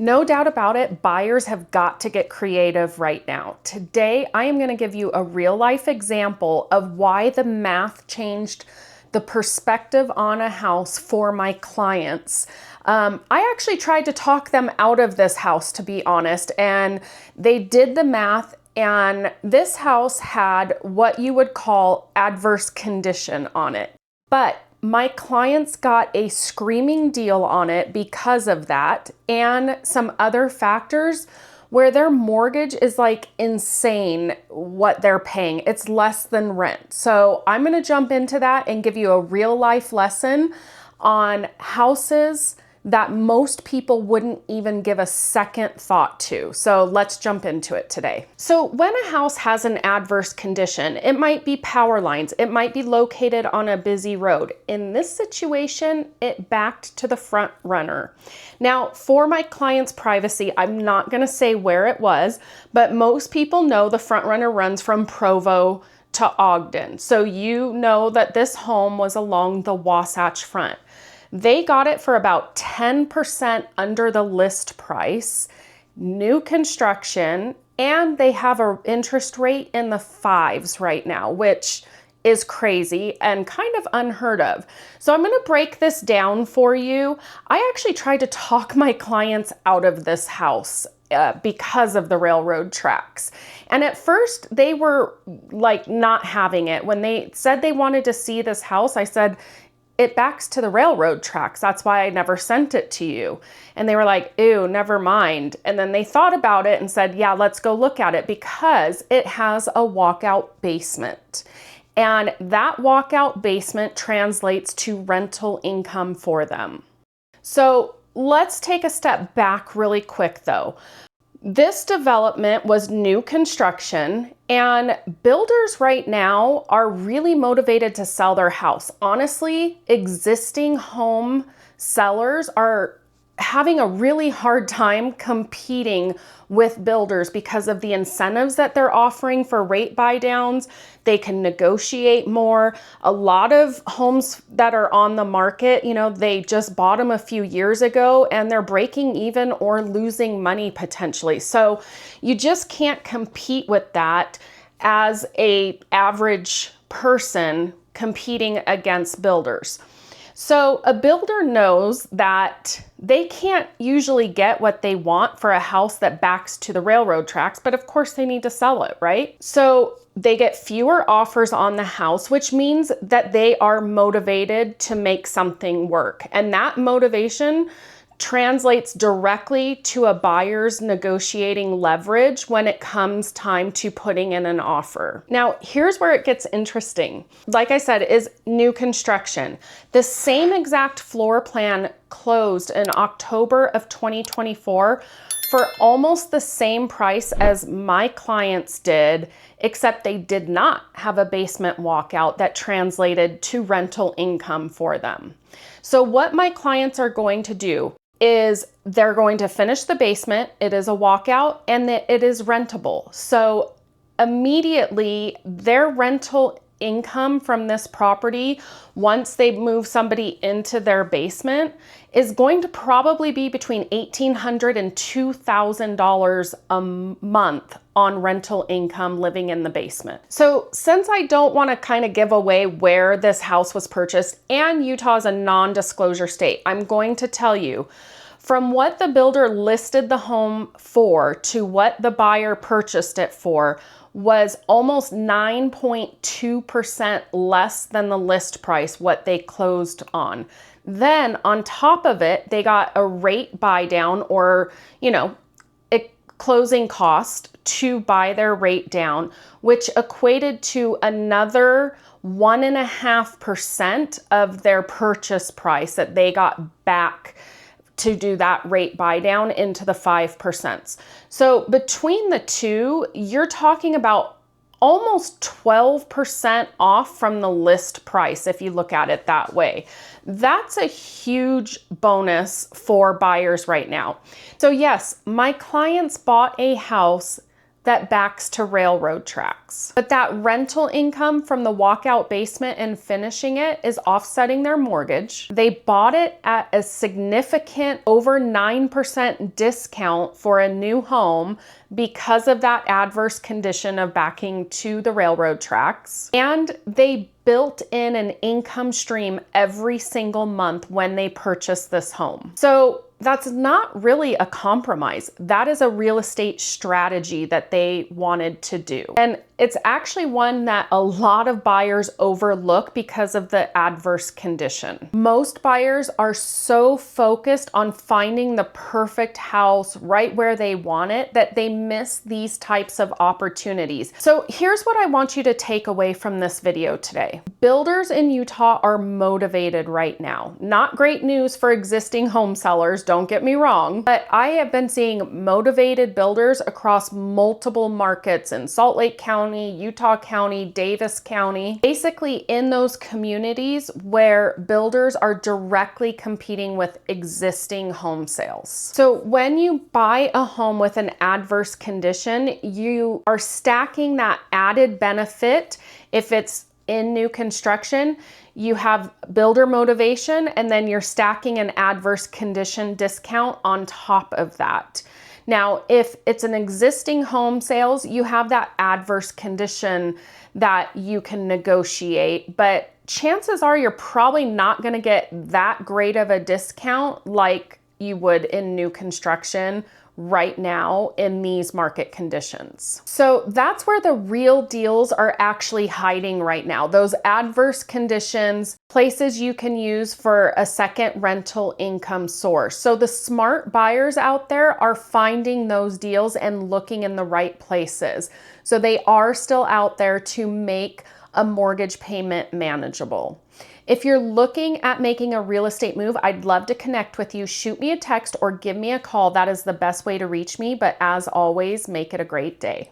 No doubt about it, buyers have got to get creative right now. Today, I am going to give you a real life example of why the math changed the perspective on a house for my clients. I actually tried to talk them out of this house, to be honest, and they did the math, and this house had what you would call adverse condition on it. But my clients got a screaming deal on it because of that and some other factors where their mortgage is like insane what they're paying. It's less than rent. So I'm going to jump into that and give you a real life lesson on houses that most people wouldn't even give a second thought to. So let's jump into it today. So when a house has an adverse condition, it might be power lines, it might be located on a busy road. In this situation, it backed to the front runner. Now, for my client's privacy, I'm not going to say where it was, but most people know the front runner runs from Provo to Ogden. So you know that this home was along the Wasatch Front. They got it for about 10% under the list price, new construction, and they have an interest rate in the 5s right now, which is crazy and kind of unheard of. So I'm going to break this down for you. I actually tried to talk my clients out of this house because of the railroad tracks. And at first they were like not having it. When they said they wanted to see this house, I said, it backs to the railroad tracks. That's why I never sent it to you. And they were like, ew, never mind. And then they thought about it and said, yeah, let's go look at it because it has a walkout basement. And that walkout basement translates to rental income for them. So let's take a step back really quick though. This development was new construction, and builders right now are really motivated to sell their house. Honestly, existing home sellers are having a really hard time competing with builders because of the incentives that they're offering for rate buy downs. They can negotiate more. A lot of homes that are on the market, you know, they just bought them a few years ago and they're breaking even or losing money potentially. So you just can't compete with that as a average person competing against builders. So a builder knows that they can't usually get what they want for a house that backs to the railroad tracks, but of course they need to sell it, right? So they get fewer offers on the house, which means that they are motivated to make something work. And that motivation translates directly to a buyer's negotiating leverage when it comes time to putting in an offer. Now, here's where it gets interesting. Like I said, is new construction. The same exact floor plan closed in October of 2024 for almost the same price as my clients did, except they did not have a basement walkout that translated to rental income for them. So what my clients are going to do is they're going to finish the basement, it is a walkout, and it is rentable. So immediately their rental income from this property, once they move somebody into their basement, is going to probably be between $1,800 and $2,000 a month on rental income living in the basement. So since I don't want to kind of give away where this house was purchased, and Utah is a non-disclosure state, I'm going to tell you from what the builder listed the home for to what the buyer purchased it for was almost 9.2% less than the list price, what they closed on. Then on top of it, they got a rate buy down, or, you know, a closing cost to buy their rate down, which equated to another 1.5% of their purchase price that they got back to do that rate buy down into the 5%. So between the two, you're talking about almost 12% off from the list price if you look at it that way. That's a huge bonus for buyers right now. So yes, my clients bought a house that backs to railroad tracks. But that rental income from the walkout basement and finishing it is offsetting their mortgage. They bought it at a significant over 9% discount for a new home because of that adverse condition of backing to the railroad tracks. And they built in an income stream every single month when they purchased this home. So that's not really a compromise. That is a real estate strategy that they wanted to do. And it's actually one that a lot of buyers overlook because of the adverse condition. Most buyers are so focused on finding the perfect house right where they want it that they miss these types of opportunities. So here's what I want you to take away from this video today. Builders in Utah are motivated right now. Not great news for existing home sellers, don't get me wrong, but I have been seeing motivated builders across multiple markets in Salt Lake County, Utah County, Davis County, basically in those communities where builders are directly competing with existing home sales. So when you buy a home with an adverse condition, you are stacking that added benefit. If it's in new construction, you have builder motivation, and then you're stacking an adverse condition discount on top of that. Now, if it's an existing home sales, you have that adverse condition that you can negotiate, but chances are you're probably not going to get that great of a discount like you would in new construction right now in these market conditions. So that's where the real deals are actually hiding right now. Those adverse conditions, places you can use for a second rental income source. So the smart buyers out there are finding those deals and looking in the right places. So they are still out there to make a mortgage payment manageable. If you're looking at making a real estate move, I'd love to connect with you. Shoot me a text or give me a call. That is the best way to reach me. But as always, make it a great day.